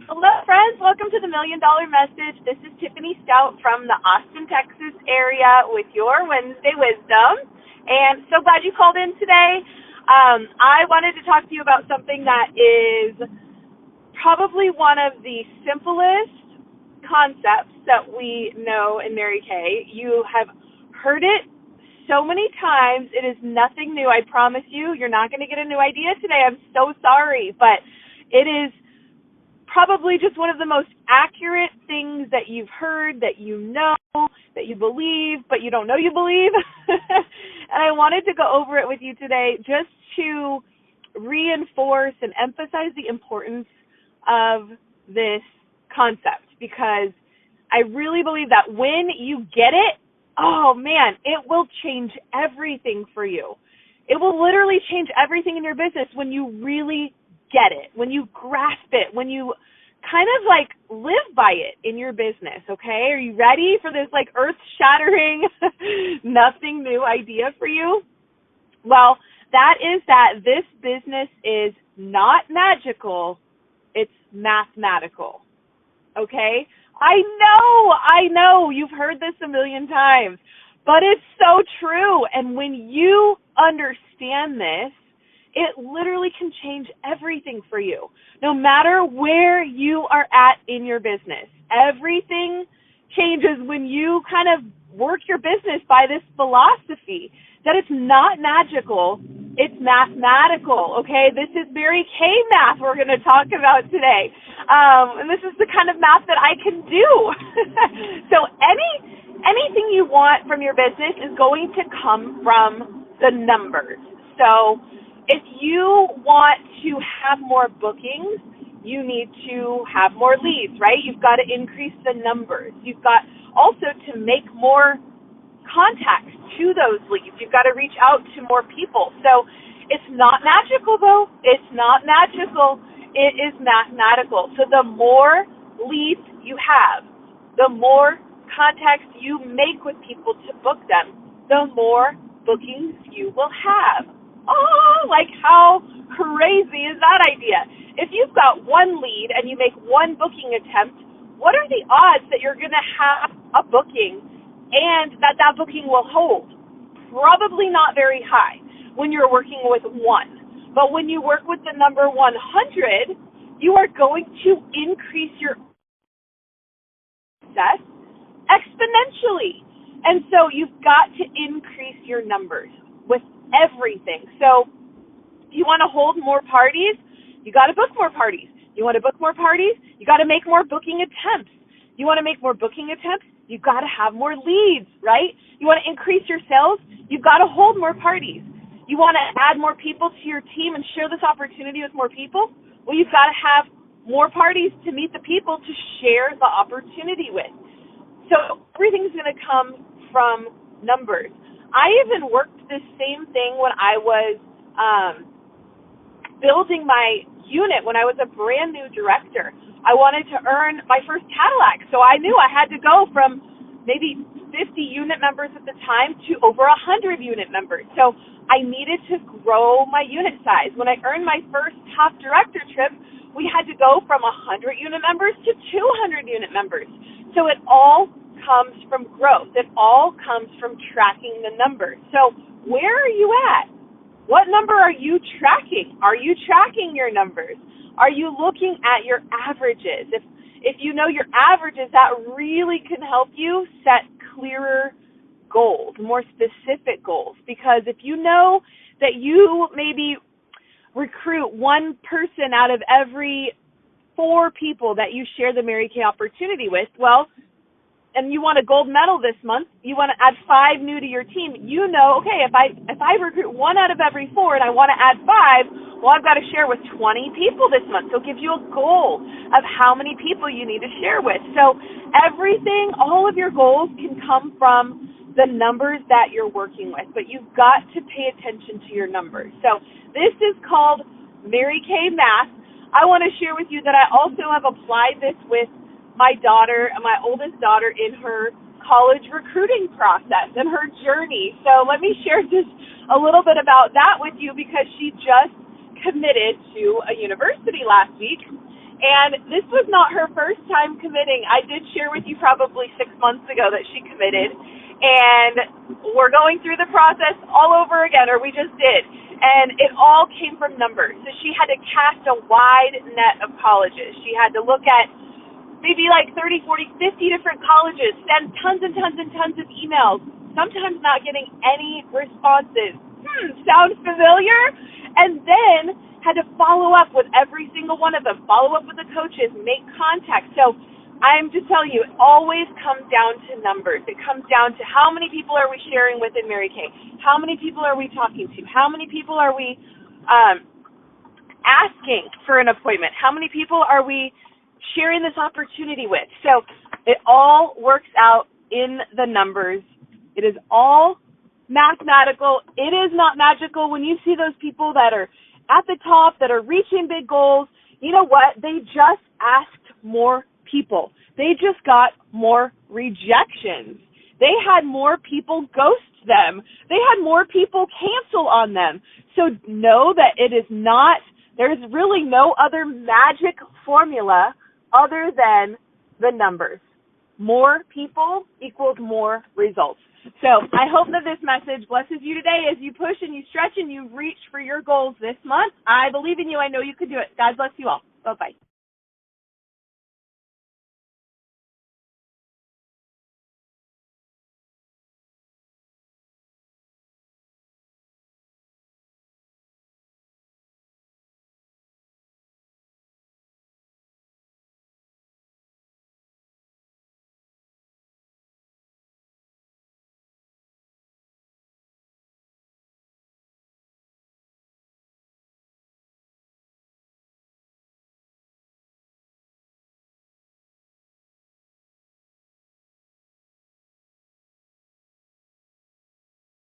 Hello, friends. Welcome to the $1 Million Message. This is Tiffany Stout from the Austin, Texas area with your Wednesday Wisdom. And so glad you called in today. I wanted to talk to you about something that is probably one of the simplest concepts that we know in Mary Kay. You have heard it so many times. It is nothing new. I promise you, you're not going to get a new idea today. I'm so sorry, but it is probably just one of the most accurate things that you've heard, that you know, that you believe, but you don't know you believe. And I wanted to go over it with you today just to reinforce and emphasize the importance of this concept, because I really believe that when you get it, oh man, it will change everything for you. It will literally change everything in your business when you really get it, when you grasp it, when you kind of like live by it in your business, okay? Are you ready for this like earth-shattering, nothing new idea for you? Well, that is that this business is not magical, it's mathematical, okay? I know, you've heard this a million times, but it's so true. And when you understand this, it literally can change everything for you, no matter where you are at in your business. Everything changes when you kind of work your business by this philosophy that it's not magical, it's mathematical, okay? This is Mary Kay math we're going to talk about today. And this is the kind of math that I can do. So anything you want from your business is going to come from the numbers. So if you want to have more bookings, you need to have more leads, right? You've got to increase the numbers. You've got also to make more contacts to those leads. You've got to reach out to more people. So it's not magical, though. It's not magical. It is mathematical. So the more leads you have, the more contacts you make with people to book them, the more bookings you will have. Oh, like how crazy is that idea? If you've got one lead and you make one booking attempt, what are the odds that you're going to have a booking and that booking will hold? Probably not very high when you're working with one. But when you work with the number 100, you are going to increase your success exponentially. And so you've got to increase your numbers with everything. So you want to hold more parties, you got to book more parties. You want to book more parties, you got to make more booking attempts. You want to make more booking attempts, you got to have more leads, right? You want to increase your sales, you've got to hold more parties. You want to add more people to your team and share this opportunity with more people? Well, you've got to have more parties to meet the people to share the opportunity with. So everything's going to come from numbers. I even worked this same thing when I was building my unit, when I was a brand new director. I wanted to earn my first Cadillac, so I knew I had to go from maybe 50 unit members at the time to over 100 unit members. So I needed to grow my unit size. When I earned my first top director trip, we had to go from 100 unit members to 200 unit members. So it all comes from growth. It all comes from tracking the numbers. So where are you at? What number are you tracking? Are you tracking your numbers? Are you looking at your averages? If you know your averages, that really can help you set clearer goals, more specific goals. Because if you know that you maybe recruit one person out of every 4 people that you share the Mary Kay opportunity with, well, and you want a gold medal this month, you want to add 5 new to your team, you know, okay, if I recruit 1 out of every 4 and I want to add 5, well, I've got to share with 20 people this month. So it gives you a goal of how many people you need to share with. So everything, all of your goals can come from the numbers that you're working with, but you've got to pay attention to your numbers. So this is called Mary Kay Math. I want to share with you that I also have applied this with my daughter, my oldest daughter, in her college recruiting process and her journey. So let me share just a little bit about that with you, because she just committed to a university last week, And this was not her first time committing. I did share with you probably 6 months ago that she committed. And we're going through the process all over again, or we just did. And it all came from numbers. So she had to cast a wide net of colleges. She had to look at maybe like 30, 40, 50 different colleges, send tons and tons and tons of emails, sometimes not getting any responses. Sound familiar? And then had to follow up with every single one of them, follow up with the coaches, make contact. So I'm just telling you, it always comes down to numbers. It comes down to how many people are we sharing with in Mary Kay? How many people are we talking to? How many people are we asking for an appointment? How many people are we sharing this opportunity with? So it all works out in the numbers. It is all mathematical. It is not magical. When you see those people that are at the top, that are reaching big goals, you know what? They just asked more people. They just got more rejections. They had more people ghost them. They had more people cancel on them. So know that it is not, there's really no other magic formula other than the numbers. More people equals more results. So I hope that this message blesses you today as you push and you stretch and you reach for your goals this month. I believe in you. I know you can do it. God bless you all. Bye-bye.